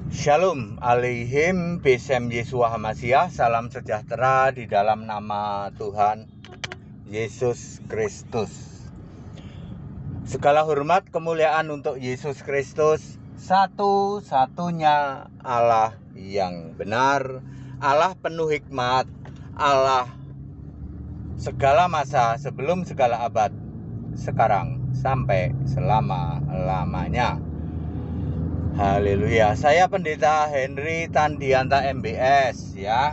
Shalom alaihim Besem Yesua Hamasiah. Salam sejahtera di dalam nama Tuhan Yesus Kristus. Segala hormat kemuliaan untuk Yesus Kristus, satu-satunya Allah yang benar, Allah penuh hikmat, Allah segala masa, sebelum segala abad, sekarang sampai selama-lamanya. Haleluya. Saya Pendeta Henry Tandianta MBS ya.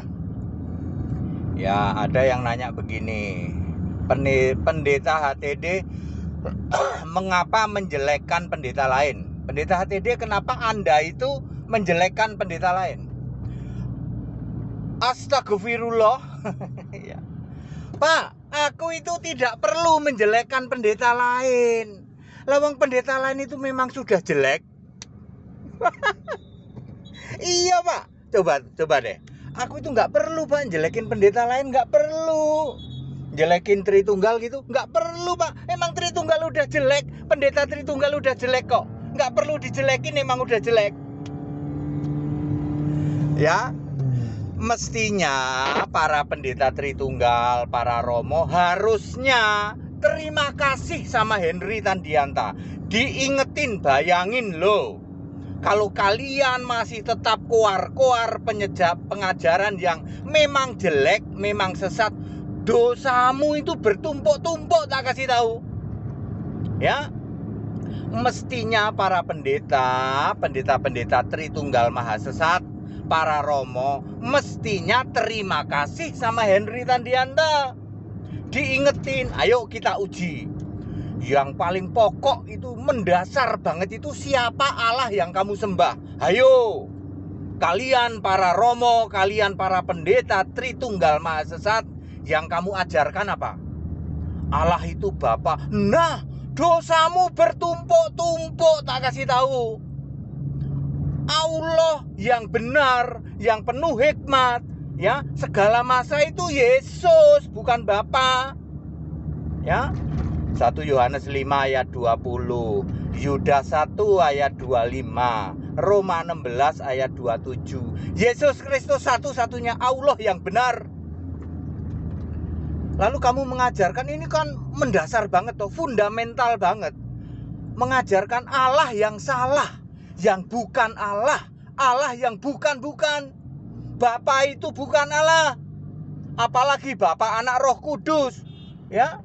Ya, ada yang nanya begini. Pendeta HTD mengapa menjelekkan pendeta lain? Pendeta HTD, kenapa Anda itu menjelekkan pendeta lain? Astagfirullah. Ya. Pak, aku itu tidak perlu menjelekkan pendeta lain. Lawang pendeta lain itu memang sudah jelek. Iya Pak, coba deh. Aku itu nggak perlu Pak jelekin pendeta lain, nggak perlu. Jelekin Tritunggal gitu, nggak perlu Pak. Emang Tritunggal udah jelek, pendeta Tritunggal udah jelek kok. Nggak perlu dijelekin, emang udah jelek. Ya, mestinya para pendeta Tritunggal, para romo harusnya terima kasih sama Henry Tandianta. Diingetin, bayangin loh. Kalau kalian masih tetap koar-koar pengajaran yang memang jelek, memang sesat, dosamu itu bertumpuk-tumpuk, tak kasih tahu. Ya, mestinya para pendeta Tritunggal Maha Sesat, para romo, mestinya terima kasih sama Henry Tandianta. Diingetin, ayo kita uji. Yang paling pokok itu, mendasar banget itu, siapa Allah yang kamu sembah. Ayo, kalian para romo, kalian para pendeta Tritunggal Maha Sesat, yang kamu ajarkan apa? Allah itu Bapa. Nah, dosamu bertumpuk-tumpuk, tak kasih tahu. Allah yang benar, yang penuh hikmat, ya, segala masa itu Yesus, bukan Bapa. Ya. 1 Yohanes 5 ayat 20, Yudas 1 ayat 25, Roma 16 ayat 27. Yesus Kristus satu-satunya Allah yang benar. Lalu kamu mengajarkan, ini kan mendasar banget toh, fundamental banget. Mengajarkan Allah yang salah, yang bukan Allah, Allah yang bukan-bukan. Bapa itu bukan Allah. Apalagi Bapa, Anak, Roh Kudus. Ya.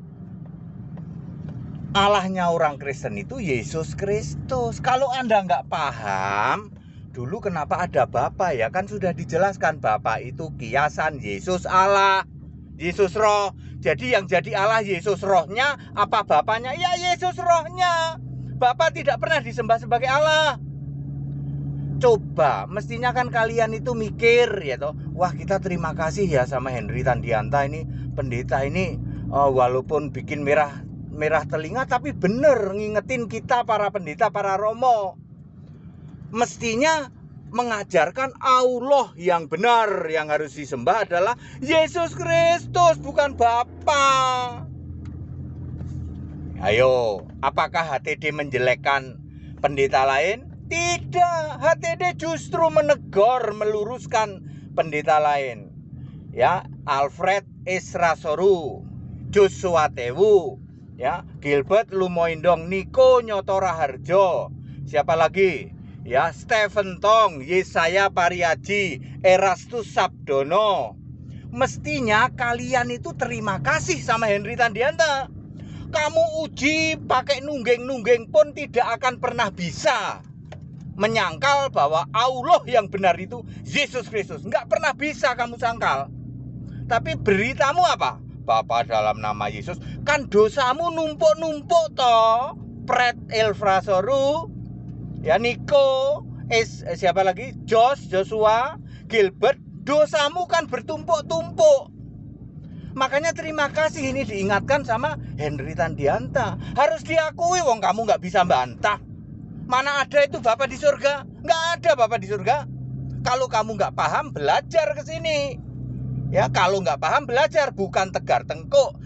Allahnya orang Kristen itu Yesus Kristus. Kalau Anda nggak paham, dulu kenapa ada Bapa ya? Kan sudah dijelaskan, Bapa itu kiasan Yesus Allah, Yesus Roh. Jadi yang jadi Allah Yesus Rohnya, apa Bapanya? Ya Yesus Rohnya. Bapa tidak pernah disembah sebagai Allah. Coba, mestinya kan kalian itu mikir ya toh. Wah, kita terima kasih ya sama Henry Tandianta ini, pendeta ini, walaupun bikin merah telinga, tapi bener ngingetin kita para pendeta, para romo. Mestinya mengajarkan Allah yang benar, yang harus disembah adalah Yesus Kristus, bukan Bapa. Ayo, apakah HTD menjelekkan pendeta lain? Tidak, HTD justru menegur, meluruskan pendeta lain. Ya, Alfred Esrasoru, Joshua Tewu, ya, Gilbert Lumoindong, Niko Nyotora Harjo, siapa lagi? Ya, Stephen Tong, Yesaya Pariaji, Erastus Sabdono. Mestinya kalian itu terima kasih sama Henry Tandianta. Kamu uji pakai nunggeng-nunggeng pun tidak akan pernah bisa menyangkal bahwa Allah yang benar itu Yesus Kristus. Nggak pernah bisa kamu sangkal. Tapi beritamu apa? Bapa dalam nama Yesus. Kan dosamu numpuk-numpuk toh. Pret Elfrasoru, ya, Niko, siapa lagi? Joshua, Gilbert. Dosamu kan bertumpuk-tumpuk. Makanya terima kasih ini diingatkan sama Henry Tandianta. Harus diakui, wong kamu nggak bisa bantah. Mana ada itu Bapa di surga? Nggak ada Bapa di surga. Kalau kamu nggak paham, belajar ke sini. Ya, kalau nggak paham, belajar, bukan tegar tengkuk.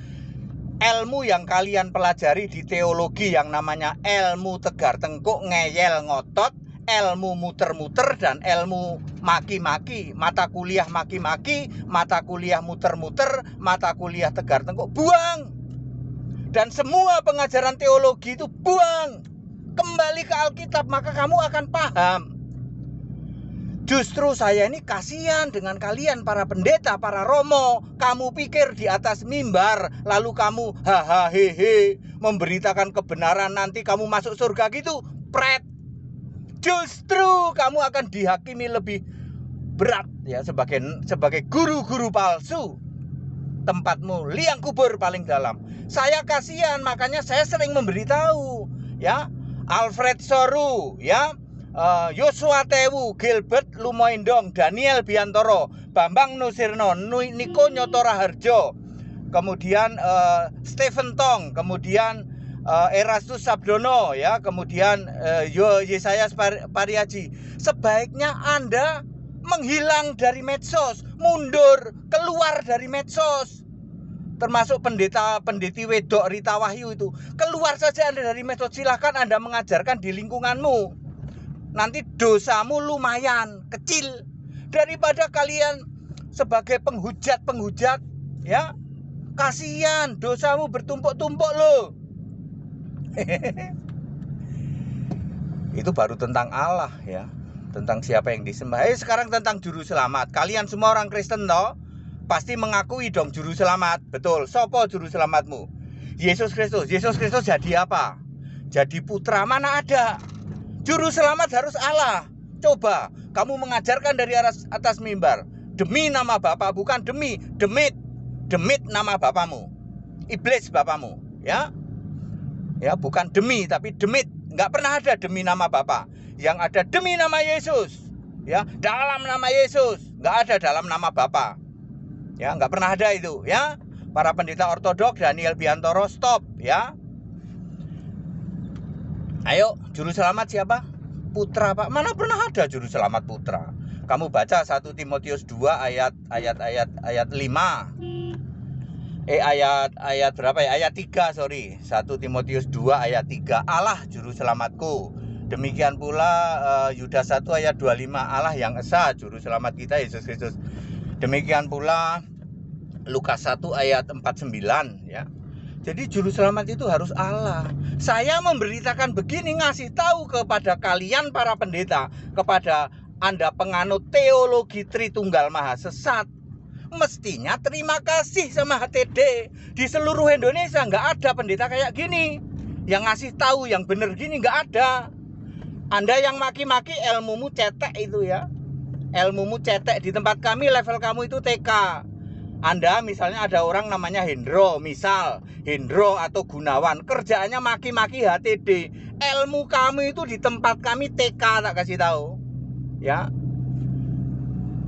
Ilmu yang kalian pelajari di teologi yang namanya ilmu tegar tengkuk, ngeyel ngotot, ilmu muter-muter dan ilmu maki-maki, mata kuliah maki-maki, mata kuliah muter-muter, mata kuliah tegar-tengkuk, buang. Dan semua pengajaran teologi itu buang. Kembali ke Alkitab, maka kamu akan paham. Justru saya ini kasihan dengan kalian para pendeta, para romo. Kamu pikir di atas mimbar, lalu kamu hahaha hehe memberitakan kebenaran, nanti kamu masuk surga gitu. Pret. Justru kamu akan dihakimi lebih berat ya sebagai guru-guru palsu. Tempatmu liang kubur paling dalam. Saya kasihan, makanya saya sering memberitahu ya. Alfred Soru ya, Yosua Tewu, Gilbert Lumoindong, Daniel Biantoro, Bambang Nusirno, Niko Nyotora Harjo, kemudian Stephen Tong, kemudian Erastus Sabdono ya, kemudian Yesayas Pariaji. Sebaiknya Anda menghilang dari medsos, mundur, keluar dari medsos. Termasuk pendeti wedok Rita Wahyu itu. Keluar saja Anda dari medsos, silahkan Anda mengajarkan di lingkunganmu. Nanti dosamu lumayan kecil daripada kalian sebagai penghujat ya. Kasihan, dosamu bertumpuk-tumpuk loh. Itu baru tentang Allah ya, tentang siapa yang disembah. Sekarang tentang juru selamat. Kalian semua orang Kristen toh pasti mengakui dong juru selamat. Betul. Sopo juru selamatmu? Yesus Kristus. Yesus Kristus jadi apa? Jadi putra. Mana ada? Juru selamat harus Allah. Coba kamu mengajarkan dari atas mimbar, demi nama Bapa, bukan demit nama bapamu, iblis bapamu ya. Ya, bukan demi tapi demit. Enggak pernah ada demi nama Bapa. Yang ada demi nama Yesus. Ya, dalam nama Yesus. Enggak ada dalam nama Bapa. Ya, enggak pernah ada itu, ya. Para pendeta ortodok Daniel Biantoro, stop, ya. Ayo, juru selamat siapa? Putra, Pak. Mana pernah ada juru selamat putra? Kamu baca 1 Timotius 2 ayat 5. Ayat berapa ya? Ayat 3, sorry. 1 Timotius 2 ayat 3. Allah juru selamatku. Demikian pula Yudas 1 ayat 25. Allah yang esa juru selamat kita Yesus Kristus. Demikian pula Lukas 1 ayat 49 ya. Jadi juru selamat itu harus Allah. Saya memberitakan begini, ngasih tahu kepada kalian para pendeta, kepada Anda penganut teologi Tritunggal Maha sesat. Mestinya terima kasih sama HTD. Di seluruh Indonesia nggak ada pendeta kayak gini, yang ngasih tahu yang bener gini, nggak ada. Anda yang maki-maki, ilmumu cetek itu ya. Ilmumu cetek. Di tempat kami level kamu itu TK. Anda misalnya ada orang namanya Hendro, misal Hendro atau Gunawan, kerjaannya maki-maki HTD. Ilmu kamu itu di tempat kami TK, tak kasih tahu ya.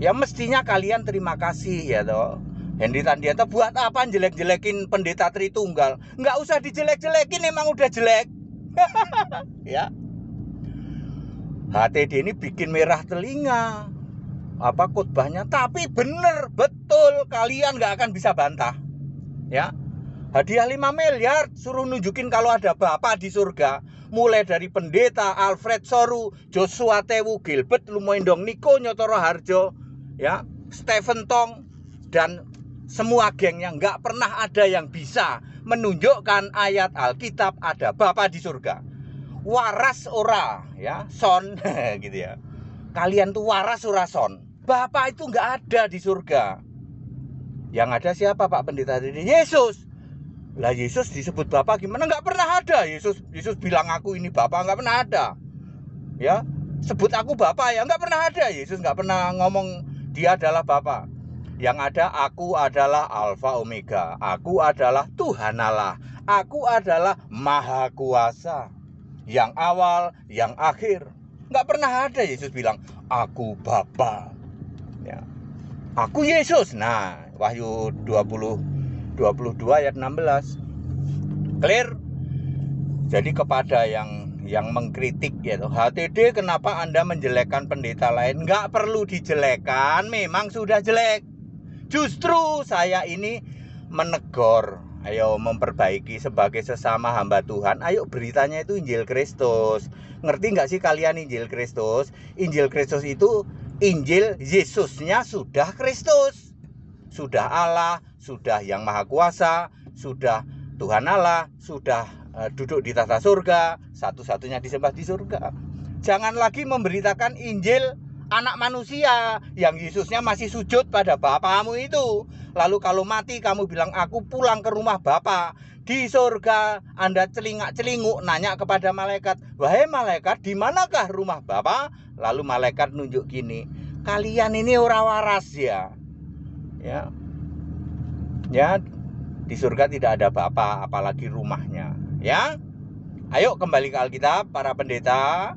Ya mestinya kalian terima kasih ya toh. Hendy Tandiata buat apa jelek-jelekin pendeta Tritunggal? Nggak usah dijelek-jelekin, emang udah jelek. Ya. HTD ini bikin merah telinga apa khotbahnya, tapi bener betul, kalian nggak akan bisa bantah. Ya. Hadiah 5 miliar, suruh nunjukin kalau ada Bapa di surga. Mulai dari pendeta Alfred Soru, Joshua Tewu, Gilbert Lumoindong, Niko Nyotora Harjo, ya, Stephen Tong, dan semua gengnya, nggak pernah ada yang bisa menunjukkan ayat Alkitab ada Bapa di surga. Waras ora, ya, son, gitu ya. Kalian tuh waras ora son. Bapa itu nggak ada di surga. Yang ada siapa Pak Pendeta ini? Yesus. Lah Yesus disebut Bapa gimana? Nggak pernah ada. Yesus bilang aku ini Bapa, nggak pernah ada. Ya, sebut aku Bapa ya, nggak pernah ada. Yesus nggak pernah ngomong dia adalah Bapa. Yang ada, aku adalah Alfa Omega. Aku adalah Tuhan Allah. Aku adalah Maha Kuasa. Yang awal, yang akhir. Nggak pernah ada Yesus bilang, aku Bapa. Ya. Aku Yesus. Nah, Wahyu 22 ayat 16. Clear? Jadi kepada yang mengkritik ya, HTD kenapa Anda menjelekkan pendeta lain? Nggak perlu dijelekkan, memang sudah jelek. Justru saya ini menegur ayo memperbaiki sebagai sesama hamba Tuhan. Ayo beritanya itu Injil Kristus. Ngerti nggak sih kalian Injil Kristus? Injil Kristus itu Injil Yesusnya sudah Kristus, sudah Allah, sudah yang Maha Kuasa, sudah Tuhan Allah, sudah duduk di tata surga, satu-satunya disembah di surga. Jangan lagi memberitakan Injil anak manusia yang Yesusnya masih sujud pada Bapamu itu. Lalu kalau mati kamu bilang aku pulang ke rumah Bapa. Di surga Anda celingak-celinguk nanya kepada malaikat, wahai malaikat, di manakah rumah Bapa? Lalu malaikat nunjuk gini, kalian ini ora waras ya. Ya, di surga tidak ada Bapa, apalagi rumahnya. Ya, ayo kembali ke Alkitab, para pendeta,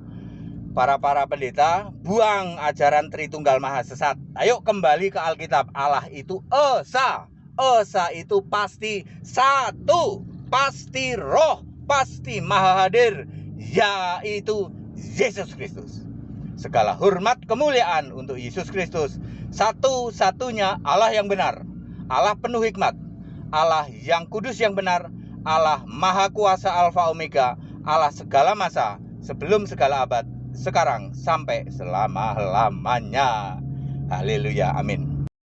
para pendeta, buang ajaran Tritunggal Maha Sesat. Ayo kembali ke Alkitab. Allah itu Esa. Esa itu pasti satu, pasti roh, pasti maha hadir, yaitu Yesus Kristus. Segala hormat kemuliaan untuk Yesus Kristus, satu-satunya Allah yang benar, Allah penuh hikmat, Allah yang kudus yang benar, Allah maha kuasa Alfa Omega, Allah segala masa, sebelum segala abad, sekarang sampai selama-lamanya. Haleluya, amin.